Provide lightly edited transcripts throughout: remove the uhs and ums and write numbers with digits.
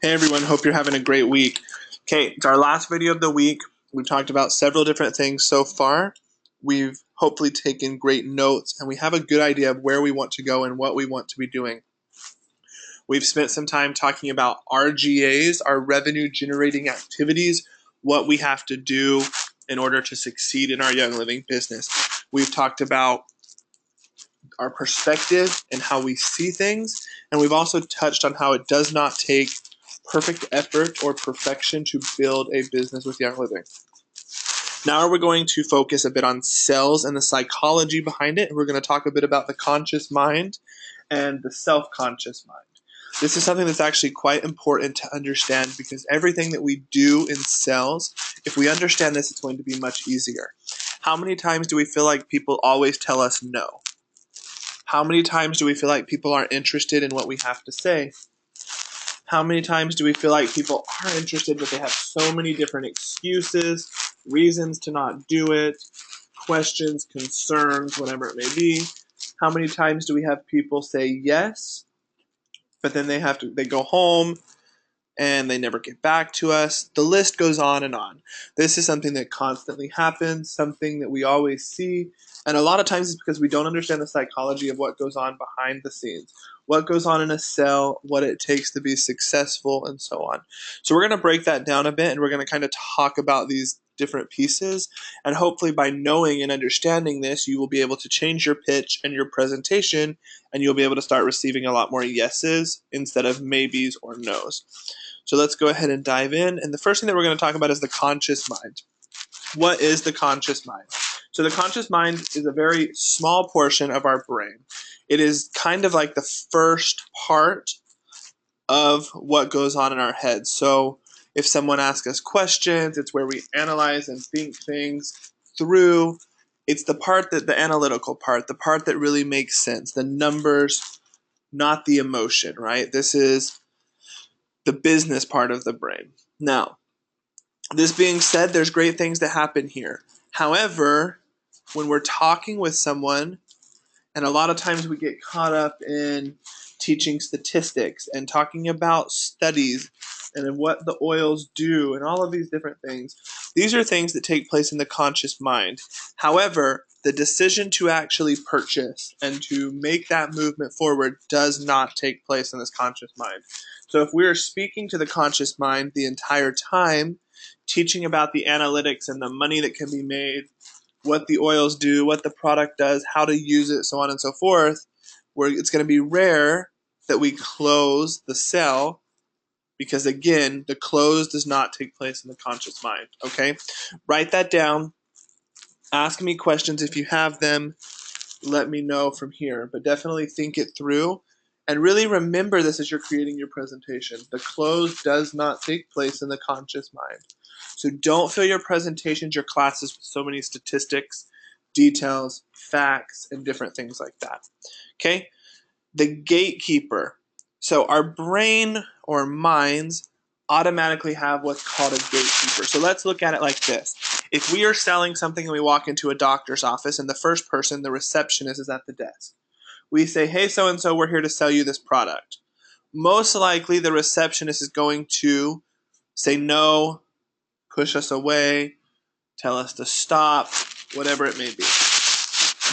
Hey everyone, hope you're having a great week. Okay, it's our last video of the week. We've talked about several different things so far. We've hopefully taken great notes and we have a good idea of where we want to go and what we want to be doing. We've spent some time talking about RGAs, our revenue generating activities, what we have to do in order to succeed in our Young Living business. We've talked about our perspective and how we see things, and we've also touched on how it does not take perfect effort or perfection to build a business with Young Living. Now we're going to focus a bit on sales and the psychology behind it. We're going to talk a bit about the conscious mind and the self-conscious mind. This is something that's actually quite important to understand because everything that we do in sales, if we understand this, it's going to be much easier. How many times do we feel like people always tell us no? How many times do we feel like people aren't interested in what we have to say? How many times do we feel like people are interested, but they have so many different excuses, reasons to not do it, questions, concerns, whatever it may be? How many times do we have people say yes, but then they go home and they never get back to us? The list goes on and on. This is something that constantly happens, something that we always see, and a lot of times it's because we don't understand the psychology of what goes on behind the scenes, what goes on in a sale, what it takes to be successful, and so on. So we're going to break that down a bit, and we're going to kind of talk about these different pieces, and hopefully by knowing and understanding this, you will be able to change your pitch and your presentation, and you'll be able to start receiving a lot more yeses instead of maybes or nos. So let's go ahead and dive in. And the first thing that we're going to talk about is the conscious mind. What is the conscious mind? So the conscious mind is a very small portion of our brain. It is kind of like the first part of what goes on in our head. So if someone asks us questions, it's where we analyze and think things through. It's the part the analytical part, the part that really makes sense, the numbers, not the emotion, right? This is the business part of the brain. Now, this being said, there's great things that happen here. However, when we're talking with someone, and a lot of times we get caught up in teaching statistics and talking about studies and what the oils do and all of these different things. These are things that take place in the conscious mind. However, the decision to actually purchase and to make that movement forward does not take place in this conscious mind. So if we are speaking to the conscious mind the entire time, teaching about the analytics and the money that can be made, what the oils do, what the product does, how to use it, so on and so forth, where it's going to be rare that we close the sale because, again, the close does not take place in the conscious mind, okay? Write that down. Ask me questions if you have them. Let me know from here, but definitely think it through. And really remember this as you're creating your presentation. The close does not take place in the conscious mind. So don't fill your presentations, your classes with so many statistics, details, facts, and different things like that. Okay? The gatekeeper. So our brain or minds automatically have what's called a gatekeeper. So let's look at it like this. If we are selling something and we walk into a doctor's office and the first person, the receptionist, is at the desk, we say, hey, so-and-so, we're here to sell you this product. Most likely the receptionist is going to say no, push us away, tell us to stop, whatever it may be.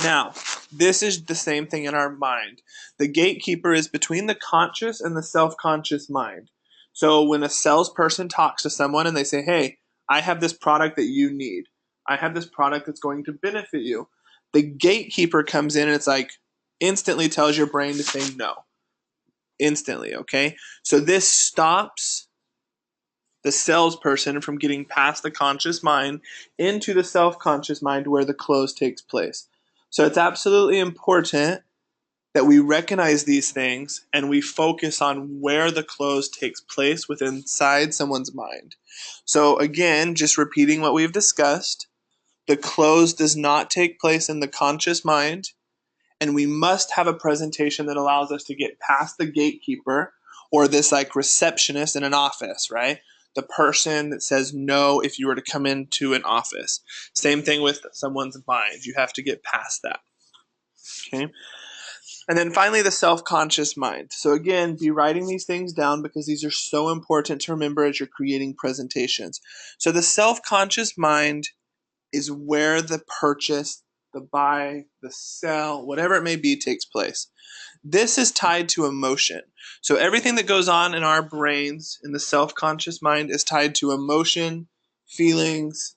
Now, this is the same thing in our mind. The gatekeeper is between the conscious and the self-conscious mind. So when a salesperson talks to someone and they say, hey, I have this product that you need. I have this product that's going to benefit you. The gatekeeper comes in and it's like instantly tells your brain to say no. Instantly, okay? So this stops the salesperson from getting past the conscious mind into the self-conscious mind where the close takes place. So it's absolutely important that we recognize these things and we focus on where the close takes place within inside someone's mind. So again, just repeating what we've discussed, the close does not take place in the conscious mind, and we must have a presentation that allows us to get past the gatekeeper or this like receptionist in an office, right? The person that says no if you were to come into an office. Same thing with someone's mind. You have to get past that. Okay. And then finally, the self-conscious mind. So again, be writing these things down because these are so important to remember as you're creating presentations. So the self-conscious mind is where the purchase, the buy, the sell, whatever it may be, takes place. This is tied to emotion. So everything that goes on in our brains in the self-conscious mind is tied to emotion, feelings,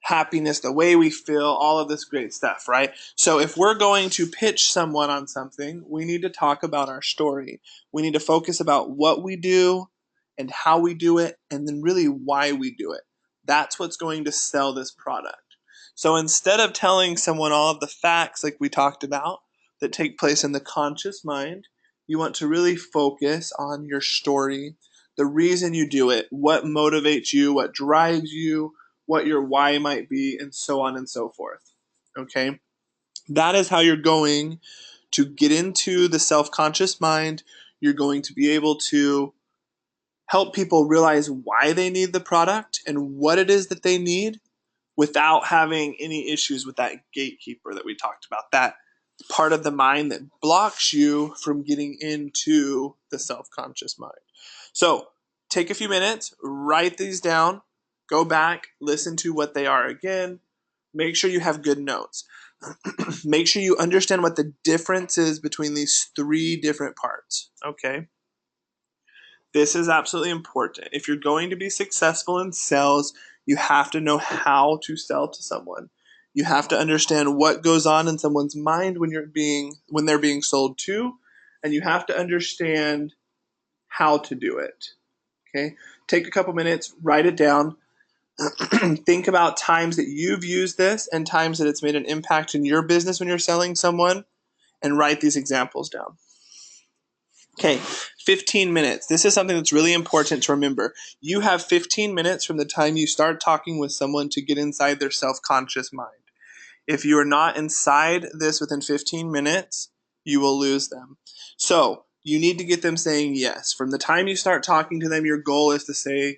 happiness, the way we feel, all of this great stuff, right? So if we're going to pitch someone on something, we need to talk about our story. We need to focus about what we do and how we do it, and then really why we do it. That's what's going to sell this product. So instead of telling someone all of the facts like we talked about that take place in the conscious mind, you want to really focus on your story, the reason you do it, what motivates you, what drives you, what your why might be, and so on and so forth. Okay? That is how you're going to get into the self-conscious mind. You're going to be able to help people realize why they need the product and what it is that they need without having any issues with that gatekeeper that we talked about, that part of the mind that blocks you from getting into the self-conscious mind. So take a few minutes, write these down, go back, listen to what they are again, make sure you have good notes. Make sure you understand what the difference is between these three different parts, okay? This is absolutely important. If you're going to be successful in sales, you have to know how to sell to someone. You have to understand what goes on in someone's mind when they're being sold to, and you have to understand how to do it. Okay? Take a couple minutes, write it down. Think about times that you've used this and times that it's made an impact in your business when you're selling someone, and write these examples down. Okay, 15 minutes. This is something that's really important to remember. You have 15 minutes from the time you start talking with someone to get inside their self-conscious mind. If you are not inside this within 15 minutes, you will lose them. So you need to get them saying yes. From the time you start talking to them, your goal is to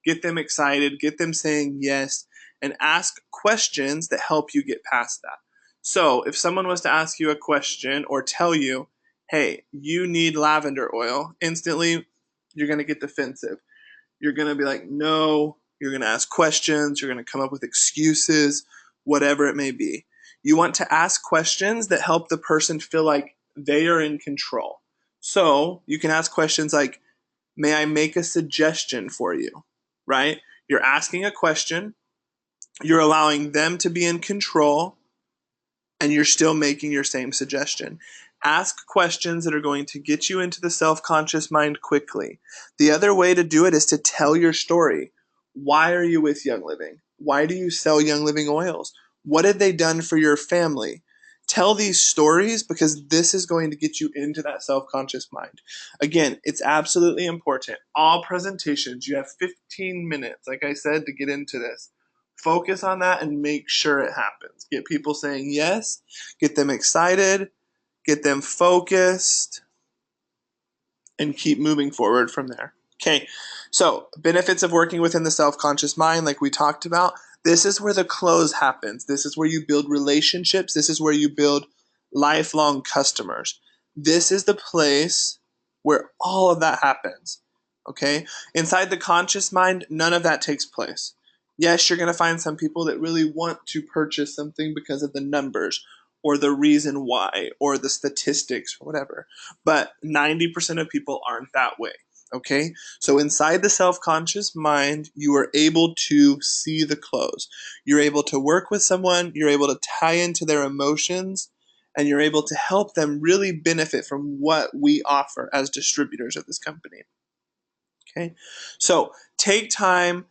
get them excited, get them saying yes, and ask questions that help you get past that. So if someone was to ask you a question or tell you, hey, you need lavender oil, instantly you're going to get defensive. You're going to be like, no. You're going to ask questions. You're going to come up with excuses, whatever it may be. You want to ask questions that help the person feel like they are in control. So you can ask questions like, may I make a suggestion for you? Right? You're asking a question. You're allowing them to be in control, and you're still making your same suggestion. Ask questions that are going to get you into the self-conscious mind quickly. The other way to do it is to tell your story. Why are you with Young Living? Why do you sell Young Living oils? What have they done for your family? Tell these stories because this is going to get you into that self-conscious mind. Again, it's absolutely important. All presentations, you have 15 minutes, like I said, to get into this. Focus on that and make sure it happens. Get people saying yes, get them excited, get them focused, and keep moving forward from there. Okay, so benefits of working within the self-conscious mind, like we talked about, this is where the close happens. This is where you build relationships. This is where you build lifelong customers. This is the place where all of that happens. Okay, inside the conscious mind, none of that takes place. Yes, you're going to find some people that really want to purchase something because of the numbers or the reason why or the statistics or whatever. But 90% of people aren't that way. Okay? So inside the self-conscious mind, you are able to see the close. You're able to work with someone, you're able to tie into their emotions, and you're able to help them really benefit from what we offer as distributors of this company. Okay? So take time,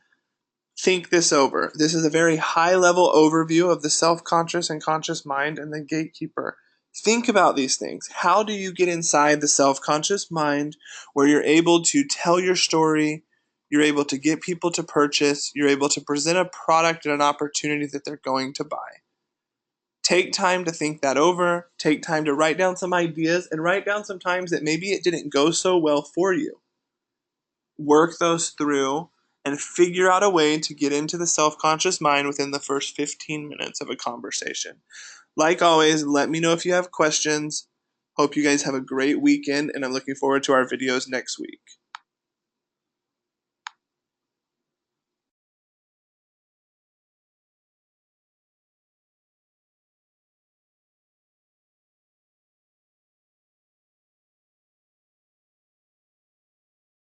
think this over. This is a very high-level overview of the self-conscious and conscious mind and the gatekeeper. Think about these things. How do you get inside the self-conscious mind where you're able to tell your story, you're able to get people to purchase, you're able to present a product and an opportunity that they're going to buy? Take time to think that over. Take time to write down some ideas and write down some times that maybe it didn't go so well for you. Work those through and figure out a way to get into the self-conscious mind within the first 15 minutes of a conversation. Like always, let me know if you have questions. Hope you guys have a great weekend, and I'm looking forward to our videos next week.